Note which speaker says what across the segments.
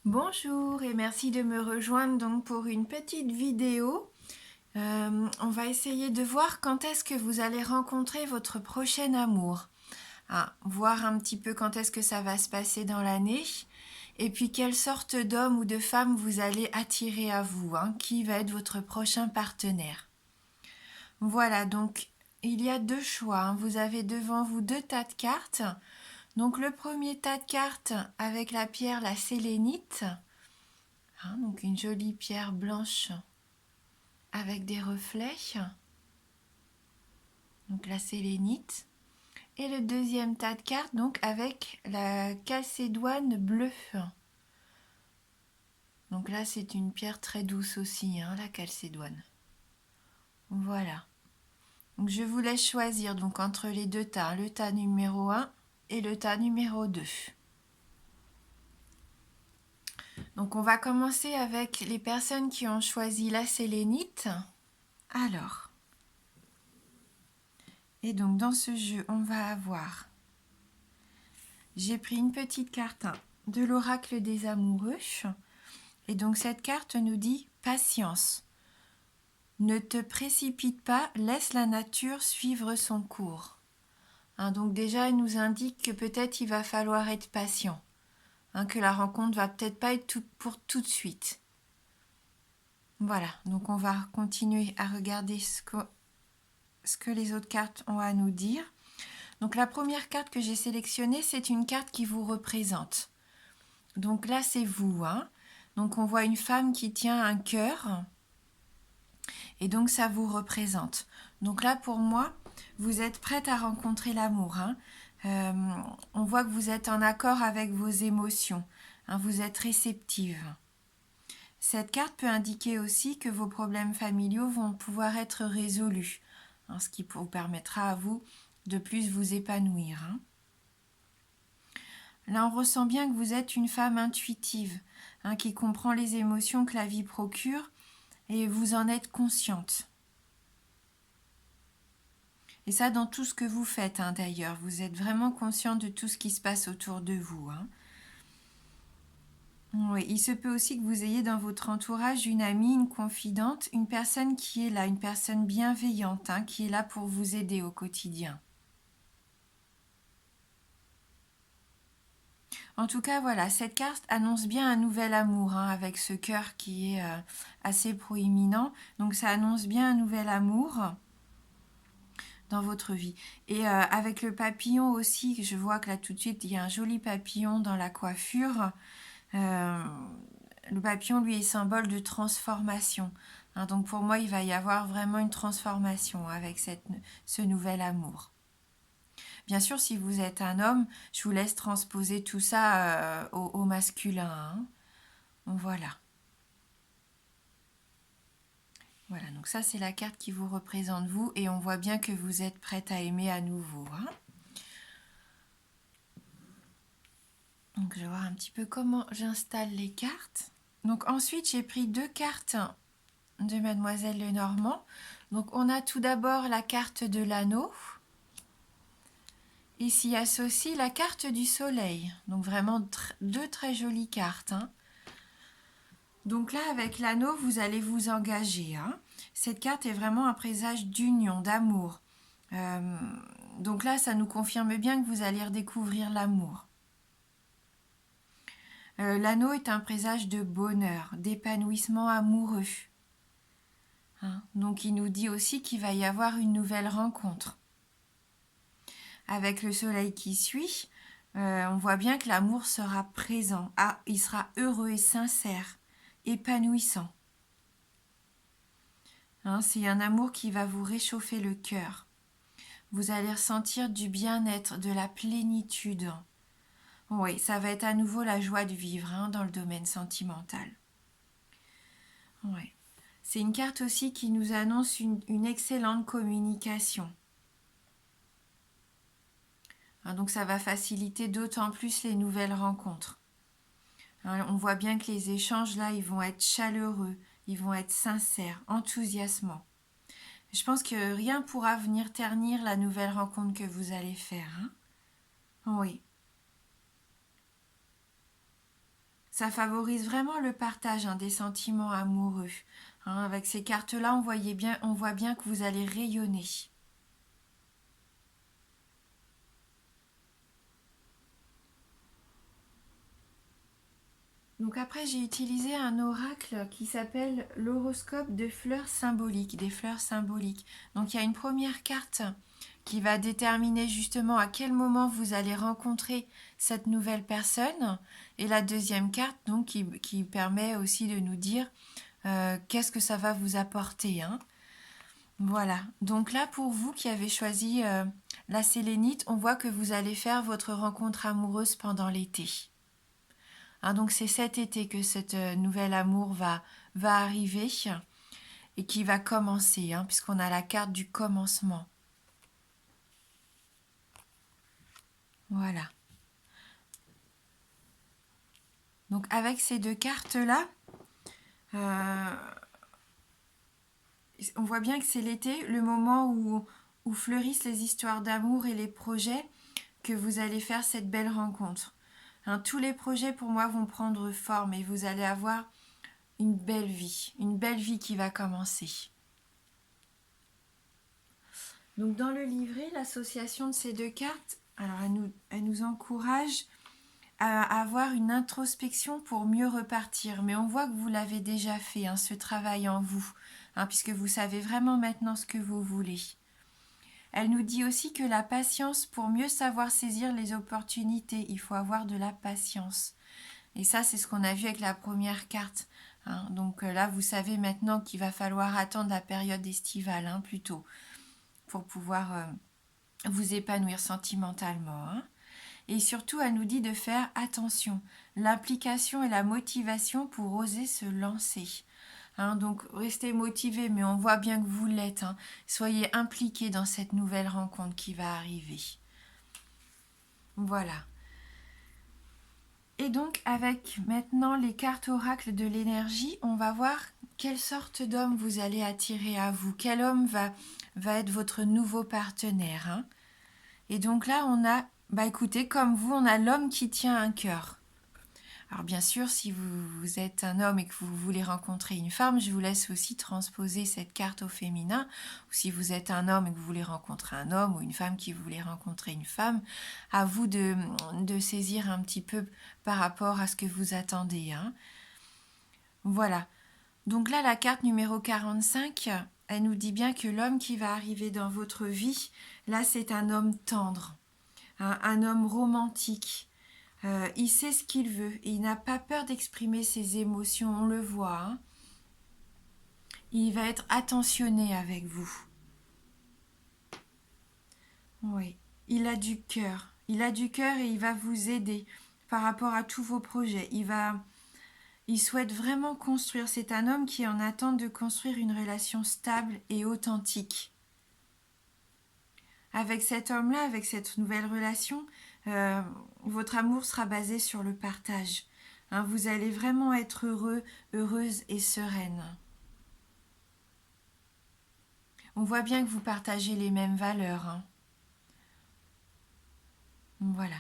Speaker 1: Bonjour et merci de me rejoindre donc pour une petite vidéo. On va essayer de voir quand est-ce que vous allez rencontrer votre prochain amour. Voir un petit peu quand est-ce que ça va se passer dans l'année et puis quelle sorte d'homme ou de femme vous allez attirer à vous, qui va être votre prochain partenaire. Voilà, donc il y a deux choix. Vous avez devant vous deux tas de cartes. Donc le premier tas de cartes avec la pierre, la sélénite. Donc une jolie pierre blanche avec des reflets, donc la sélénite. Et le deuxième tas de cartes, donc avec la calcédoine bleue. Donc là, c'est une pierre très douce aussi, la calcédoine. Voilà. Donc je vous laisse choisir donc entre les deux tas, le tas numéro 1 et le tas numéro 2. Donc on va commencer avec les personnes qui ont choisi la sélénite. Alors, et donc dans ce jeu, on va avoir... J'ai pris une petite carte de l'oracle des amoureux. Et donc cette carte nous dit patience. Ne te précipite pas, laisse la nature suivre son cours. Donc déjà, elle nous indique que peut-être il va falloir être patient. Que la rencontre va peut-être pas être pour tout de suite. Voilà, donc on va continuer à regarder ce que les autres cartes ont à nous dire. Donc la première carte que j'ai sélectionnée, c'est une carte qui vous représente. Donc là, c'est vous. Donc on voit une femme qui tient un cœur. Et donc ça vous représente. Donc là, pour moi, vous êtes prête à rencontrer l'amour. On voit que vous êtes en accord avec vos émotions. Vous êtes réceptive. Cette carte peut indiquer aussi que vos problèmes familiaux vont pouvoir être résolus. Ce qui vous permettra à vous de plus vous épanouir. Là, on ressent bien que vous êtes une femme intuitive, qui comprend les émotions que la vie procure et vous en êtes consciente. Et ça, dans tout ce que vous faites, d'ailleurs. Vous êtes vraiment consciente de tout ce qui se passe autour de vous. Oui, il se peut aussi que vous ayez dans votre entourage une amie, une confidente, une personne qui est là, une personne bienveillante, qui est là pour vous aider au quotidien. En tout cas, voilà, cette carte annonce bien un nouvel amour, avec ce cœur qui est assez proéminent. Donc ça annonce bien un nouvel amour dans votre vie. Et avec le papillon aussi, je vois que là tout de suite, il y a un joli papillon dans la coiffure. Le papillon, lui, est symbole de transformation. Donc pour moi, il va y avoir vraiment une transformation avec ce nouvel amour. Bien sûr, si vous êtes un homme, je vous laisse transposer tout ça au masculin. Voilà. Voilà, donc ça, c'est la carte qui vous représente vous et on voit bien que vous êtes prête à aimer à nouveau. Donc, je vais voir un petit peu comment j'installe les cartes. Donc, ensuite, j'ai pris deux cartes de Mademoiselle Lenormand. Donc, on a tout d'abord la carte de l'anneau. Et s'y associe la carte du soleil. Donc, vraiment deux très jolies cartes. Donc là, avec l'anneau, vous allez vous engager. Cette carte est vraiment un présage d'union, d'amour. Donc là, ça nous confirme bien que vous allez redécouvrir l'amour. L'anneau est un présage de bonheur, d'épanouissement amoureux. Donc il nous dit aussi qu'il va y avoir une nouvelle rencontre. Avec le soleil qui suit, on voit bien que l'amour sera présent. Il sera heureux et sincère, épanouissant. C'est un amour qui va vous réchauffer le cœur. Vous allez ressentir du bien-être, de la plénitude. Oui, ça va être à nouveau la joie de vivre dans le domaine sentimental. Oui. C'est une carte aussi qui nous annonce une excellente communication. Donc ça va faciliter d'autant plus les nouvelles rencontres. On voit bien que les échanges là, ils vont être chaleureux, ils vont être sincères, enthousiasmants. Je pense que rien pourra venir ternir la nouvelle rencontre que vous allez faire. Oui. ça favorise vraiment le partage des sentiments amoureux. Avec ces cartes-là, on voit bien que vous allez rayonner. Donc après, j'ai utilisé un oracle qui s'appelle l'horoscope de fleurs symboliques, des fleurs symboliques. Donc il y a une première carte qui va déterminer justement à quel moment vous allez rencontrer cette nouvelle personne. Et la deuxième carte donc qui permet aussi de nous dire qu'est-ce que ça va vous apporter. Voilà. Donc là, pour vous qui avez choisi la sélénite, on voit que vous allez faire votre rencontre amoureuse pendant l'été. Donc c'est cet été que cette nouvel amour va arriver et qui va commencer, puisqu'on a la carte du commencement. Voilà. Donc avec ces deux cartes-là, on voit bien que c'est l'été, le moment où fleurissent les histoires d'amour et les projets que vous allez faire cette belle rencontre. Tous les projets pour moi vont prendre forme et vous allez avoir une belle vie qui va commencer. Donc dans le livret, l'association de ces deux cartes, alors elle nous encourage à avoir une introspection pour mieux repartir. Mais on voit que vous l'avez déjà fait, ce travail en vous, puisque vous savez vraiment maintenant ce que vous voulez. Elle nous dit aussi que la patience, pour mieux savoir saisir les opportunités, il faut avoir de la patience. Et ça, c'est ce qu'on a vu avec la première carte. Donc là, vous savez maintenant qu'il va falloir attendre la période estivale, plutôt, pour pouvoir vous épanouir sentimentalement. Et surtout, elle nous dit de faire attention, l'implication et la motivation pour oser se lancer. Donc restez motivés, mais on voit bien que vous l'êtes. Soyez impliqués dans cette nouvelle rencontre qui va arriver. Voilà. Et donc avec maintenant les cartes oracles de l'énergie, on va voir quelle sorte d'homme vous allez attirer à vous. Quel homme va être votre nouveau partenaire. Et donc là, on a, écoutez, comme vous, on a l'homme qui tient un cœur. Alors bien sûr, si vous êtes un homme et que vous voulez rencontrer une femme, je vous laisse aussi transposer cette carte au féminin. Ou si vous êtes un homme et que vous voulez rencontrer un homme ou une femme qui voulait rencontrer une femme, à vous de saisir un petit peu par rapport à ce que vous attendez. Voilà. Donc là, la carte numéro 45, elle nous dit bien que l'homme qui va arriver dans votre vie, là, c'est un homme tendre, un homme romantique. Il sait ce qu'il veut et il n'a pas peur d'exprimer ses émotions, on le voit. Il va être attentionné avec vous. Oui, il a du cœur. Il a du cœur et il va vous aider par rapport à tous vos projets. Il souhaite vraiment construire. C'est un homme qui est en attente de construire une relation stable et authentique. Avec cet homme-là, avec cette nouvelle relation, votre amour sera basé sur le partage. Vous allez vraiment être heureux, heureuse et sereine. On voit bien que vous partagez les mêmes valeurs. Voilà.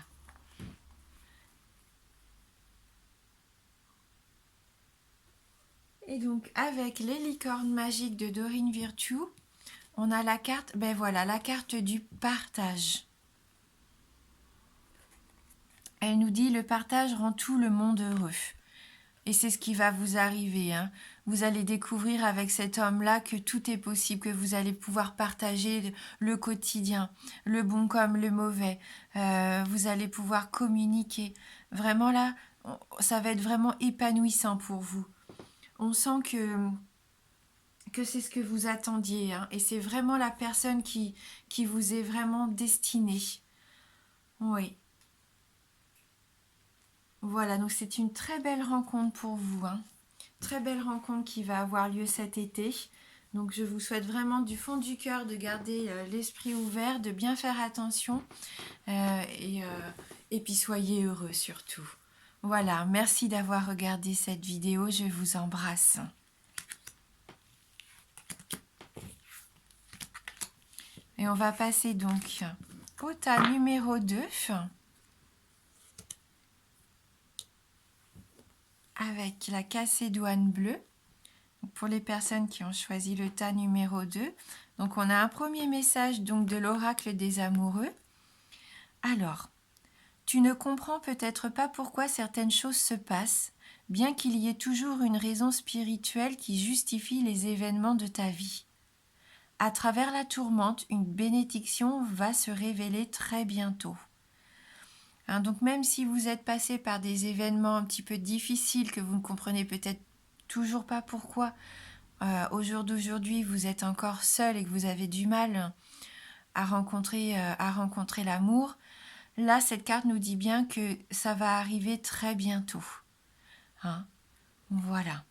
Speaker 1: Et donc, avec les licornes magiques de Dorine Virtue, on a la carte, la carte du partage. Elle nous dit le partage rend tout le monde heureux. Et c'est ce qui va vous arriver. Vous allez découvrir avec cet homme-là que tout est possible, que vous allez pouvoir partager le quotidien, le bon comme le mauvais. Vous allez pouvoir communiquer. Vraiment là, ça va être vraiment épanouissant pour vous. On sent que c'est ce que vous attendiez. Et c'est vraiment la personne qui vous est vraiment destinée. Oui. Voilà, donc c'est une très belle rencontre pour vous. Très belle rencontre qui va avoir lieu cet été. Donc je vous souhaite vraiment du fond du cœur de garder l'esprit ouvert, de bien faire attention et puis soyez heureux surtout. Voilà, merci d'avoir regardé cette vidéo, je vous embrasse. Et on va passer donc au tas numéro 2. avec la Cacédoine bleue. Pour les personnes qui ont choisi le tas numéro 2. Donc on a un premier message donc de l'oracle des amoureux. Alors, tu ne comprends peut-être pas pourquoi certaines choses se passent, bien qu'il y ait toujours une raison spirituelle qui justifie les événements de ta vie. À travers la tourmente, une bénédiction va se révéler très bientôt. Donc même si vous êtes passé par des événements un petit peu difficiles que vous ne comprenez peut-être toujours pas pourquoi, au jour d'aujourd'hui vous êtes encore seul et que vous avez du mal à rencontrer l'amour, là cette carte nous dit bien que ça va arriver très bientôt. Voilà.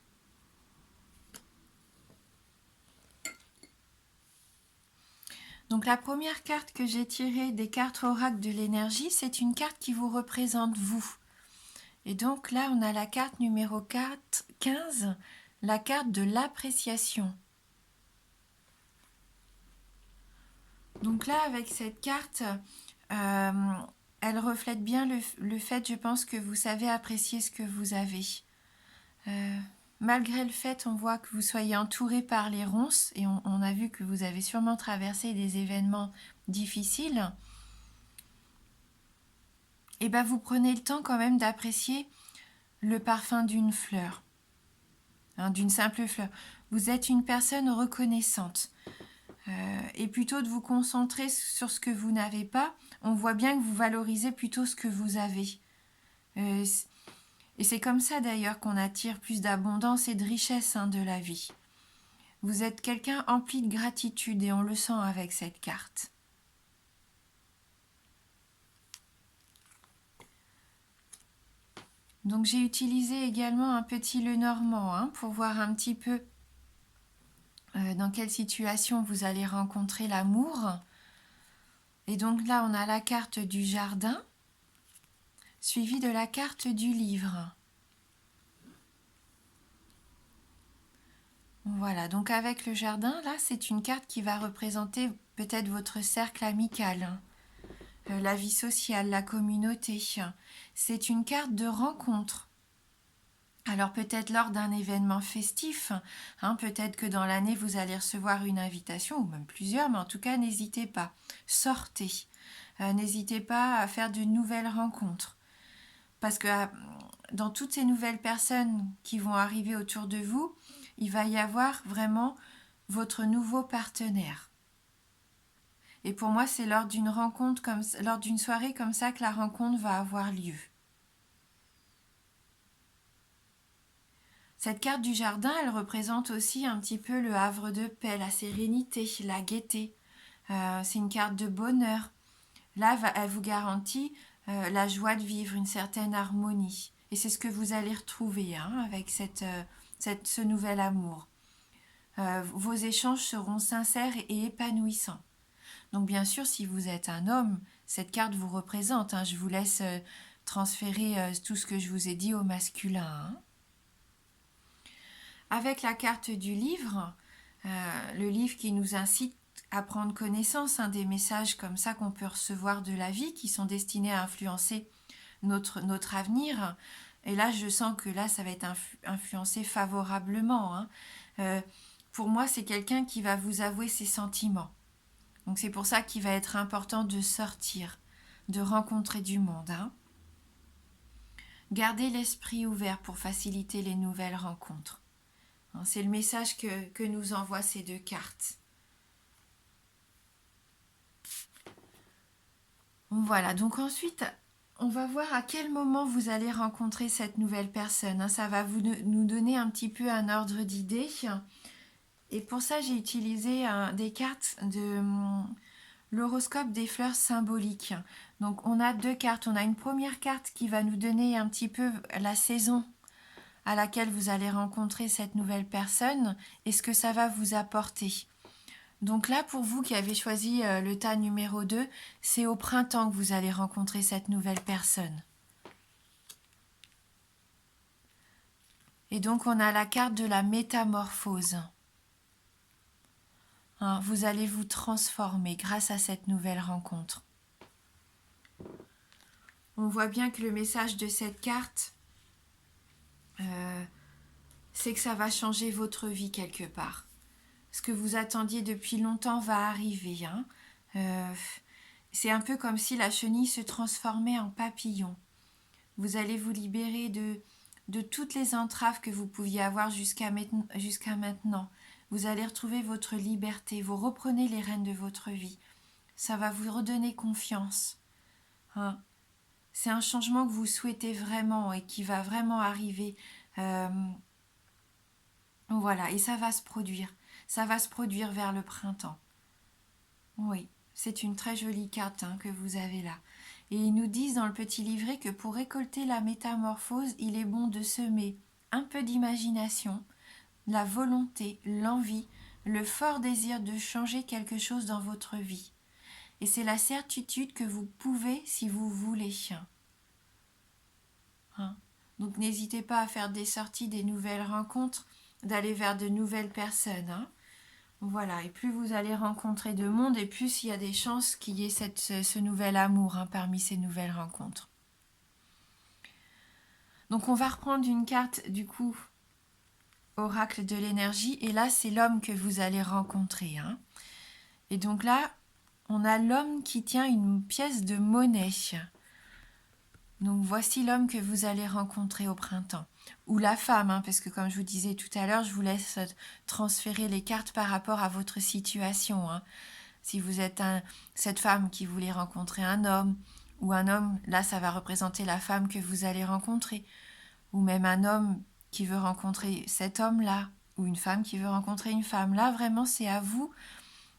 Speaker 1: Donc la première carte que j'ai tirée des cartes oracle de l'énergie, c'est une carte qui vous représente vous. Et donc là, on a la carte numéro 15, la carte de l'appréciation. Donc là, avec cette carte, elle reflète bien le fait, je pense, que vous savez apprécier ce que vous avez. Malgré le fait, on voit que vous soyez entouré par les ronces, et on a vu que vous avez sûrement traversé des événements difficiles, et bien vous prenez le temps quand même d'apprécier le parfum d'une fleur, d'une simple fleur. Vous êtes une personne reconnaissante. Et plutôt de vous concentrer sur ce que vous n'avez pas, on voit bien que vous valorisez plutôt ce que vous avez. Et c'est comme ça d'ailleurs qu'on attire plus d'abondance et de richesse de la vie. Vous êtes quelqu'un empli de gratitude et on le sent avec cette carte. Donc j'ai utilisé également un petit Lenormand pour voir un petit peu dans quelle situation vous allez rencontrer l'amour. Et donc là, on a la carte du jardin, suivie de la carte du livre. Voilà, donc avec le jardin, là, c'est une carte qui va représenter peut-être votre cercle amical, la vie sociale, la communauté. C'est une carte de rencontre. Alors peut-être lors d'un événement festif, peut-être que dans l'année vous allez recevoir une invitation, ou même plusieurs, mais en tout cas n'hésitez pas, sortez, n'hésitez pas à faire de nouvelles rencontres. Parce que dans toutes ces nouvelles personnes qui vont arriver autour de vous, il va y avoir vraiment votre nouveau partenaire. Et pour moi, c'est lors d'une rencontre lors d'une soirée comme ça que la rencontre va avoir lieu. Cette carte du jardin, elle représente aussi un petit peu le havre de paix, la sérénité, la gaieté. C'est une carte de bonheur. Là, elle vous garantit la joie de vivre, une certaine harmonie. Et c'est ce que vous allez retrouver avec ce nouvel amour. Vos échanges seront sincères et épanouissants. Donc bien sûr, si vous êtes un homme, cette carte vous représente. Je vous laisse transférer tout ce que je vous ai dit au masculin. Avec la carte du livre, le livre qui nous incite à prendre connaissance des messages comme ça qu'on peut recevoir de la vie, qui sont destinés à influencer notre avenir. Et là, je sens que là, ça va être influencé favorablement. Pour moi, c'est quelqu'un qui va vous avouer ses sentiments. Donc c'est pour ça qu'il va être important de sortir, de rencontrer du monde. Gardez l'esprit ouvert pour faciliter les nouvelles rencontres. C'est le message que nous envoient ces deux cartes. Voilà, donc ensuite, on va voir à quel moment vous allez rencontrer cette nouvelle personne. Ça va nous donner un petit peu un ordre d'idée. Et pour ça, j'ai utilisé des cartes de l'horoscope des fleurs symboliques. Donc on a deux cartes. On a une première carte qui va nous donner un petit peu la saison à laquelle vous allez rencontrer cette nouvelle personne et ce que ça va vous apporter. Donc là, pour vous qui avez choisi le tas numéro 2, c'est au printemps que vous allez rencontrer cette nouvelle personne. Et donc on a la carte de la métamorphose. Vous allez vous transformer grâce à cette nouvelle rencontre. On voit bien que le message de cette carte, c'est que ça va changer votre vie quelque part. Ce que vous attendiez depuis longtemps va arriver. Hein. C'est un peu comme si la chenille se transformait en papillon. Vous allez vous libérer de toutes les entraves que vous pouviez avoir jusqu'à maintenant. Vous allez retrouver votre liberté. Vous reprenez les rênes de votre vie. Ça va vous redonner confiance. Hein. C'est un changement que vous souhaitez vraiment et qui va vraiment arriver. Voilà, et ça va se produire. Ça va se produire vers le printemps. Oui, c'est une très jolie carte que vous avez là. Et ils nous disent dans le petit livret que pour récolter la métamorphose, il est bon de semer un peu d'imagination, la volonté, l'envie, le fort désir de changer quelque chose dans votre vie. Et c'est la certitude que vous pouvez si vous voulez. Hein. Donc n'hésitez pas à faire des sorties, des nouvelles rencontres, d'aller vers de nouvelles personnes. Hein. Voilà, et plus vous allez rencontrer de monde, et plus il y a des chances qu'il y ait ce nouvel amour parmi ces nouvelles rencontres. Donc on va reprendre une carte du coup, oracle de l'énergie, et là c'est l'homme que vous allez rencontrer. Hein. Et donc là, on a l'homme qui tient une pièce de monnaie. Donc voici l'homme que vous allez rencontrer au printemps. Ou la femme, parce que comme je vous disais tout à l'heure, je vous laisse transférer les cartes par rapport à votre situation. Si vous êtes cette femme qui voulait rencontrer un homme, ou un homme, là ça va représenter la femme que vous allez rencontrer. Ou même un homme qui veut rencontrer cet homme-là, ou une femme qui veut rencontrer une femme. Là vraiment c'est à vous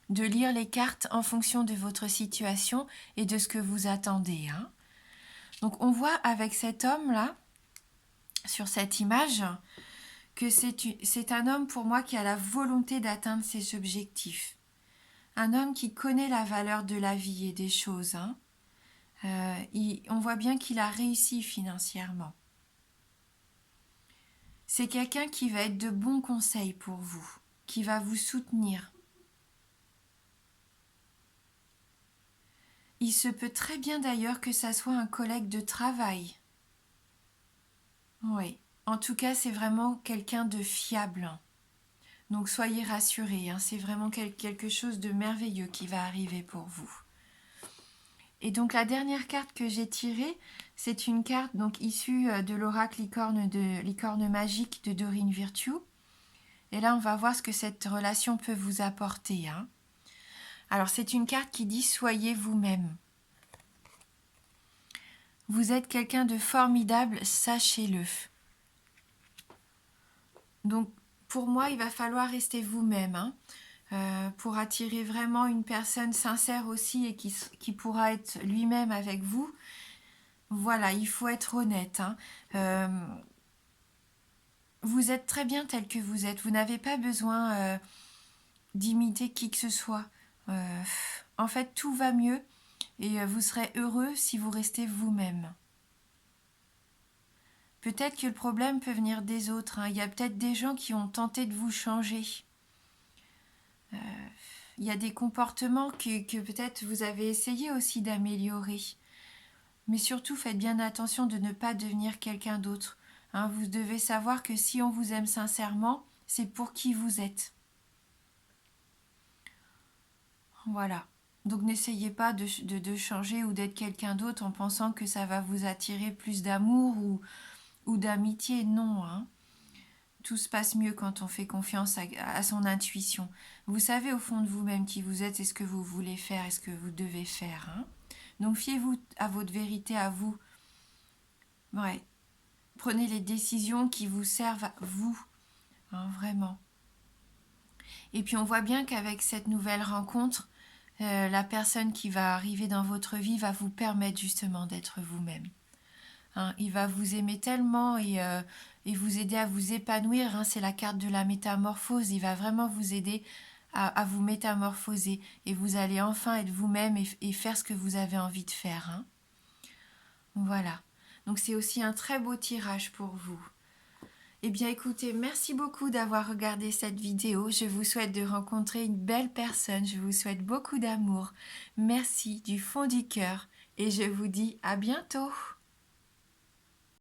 Speaker 1: de lire les cartes en fonction de votre situation et de ce que vous attendez. Donc on voit avec cet homme-là, sur cette image, que c'est un homme pour moi qui a la volonté d'atteindre ses objectifs. Un homme qui connaît la valeur de la vie et des choses. On voit bien qu'il a réussi financièrement. C'est quelqu'un qui va être de bons conseils pour vous, qui va vous soutenir. Il se peut très bien d'ailleurs que ça soit un collègue de travail. Oui, en tout cas, c'est vraiment quelqu'un de fiable. Donc soyez rassurés, c'est vraiment quelque chose de merveilleux qui va arriver pour vous. Et donc la dernière carte que j'ai tirée, c'est une carte donc issue de l'oracle licorne magique de Doreen Virtue. Et là, on va voir ce que cette relation peut vous apporter. Alors c'est une carte qui dit « Soyez vous-même ». Vous êtes quelqu'un de formidable, sachez-le. Donc, pour moi, il va falloir rester vous-même pour attirer vraiment une personne sincère aussi et qui pourra être lui-même avec vous. Voilà, il faut être honnête. Vous êtes très bien tel que vous êtes. Vous n'avez pas besoin d'imiter qui que ce soit. En fait, tout va mieux et vous serez heureux si vous restez vous-même. Peut-être que le problème peut venir des autres. Il y a peut-être des gens qui ont tenté de vous changer. Il y a des comportements que peut-être vous avez essayé aussi d'améliorer. Mais surtout, faites bien attention de ne pas devenir quelqu'un d'autre. Vous devez savoir que si on vous aime sincèrement, c'est pour qui vous êtes. Voilà. Donc n'essayez pas de changer ou d'être quelqu'un d'autre en pensant que ça va vous attirer plus d'amour ou d'amitié. Non, Tout se passe mieux quand on fait confiance à son intuition. Vous savez au fond de vous-même qui vous êtes et ce que vous voulez faire et ce que vous devez faire. Donc fiez-vous à votre vérité, à vous. Ouais. Prenez les décisions qui vous servent à vous. Vraiment. Et puis on voit bien qu'avec cette nouvelle rencontre, la personne qui va arriver dans votre vie va vous permettre justement d'être vous-même. Il va vous aimer tellement et vous aider à vous épanouir. C'est la carte de la métamorphose. Il va vraiment vous aider à vous métamorphoser. Et vous allez enfin être vous-même et faire ce que vous avez envie de faire. Voilà. Donc c'est aussi un très beau tirage pour vous. Eh bien écoutez, merci beaucoup d'avoir regardé cette vidéo. Je vous souhaite de rencontrer une belle personne. Je vous souhaite beaucoup d'amour. Merci du fond du cœur. Et je vous dis à bientôt.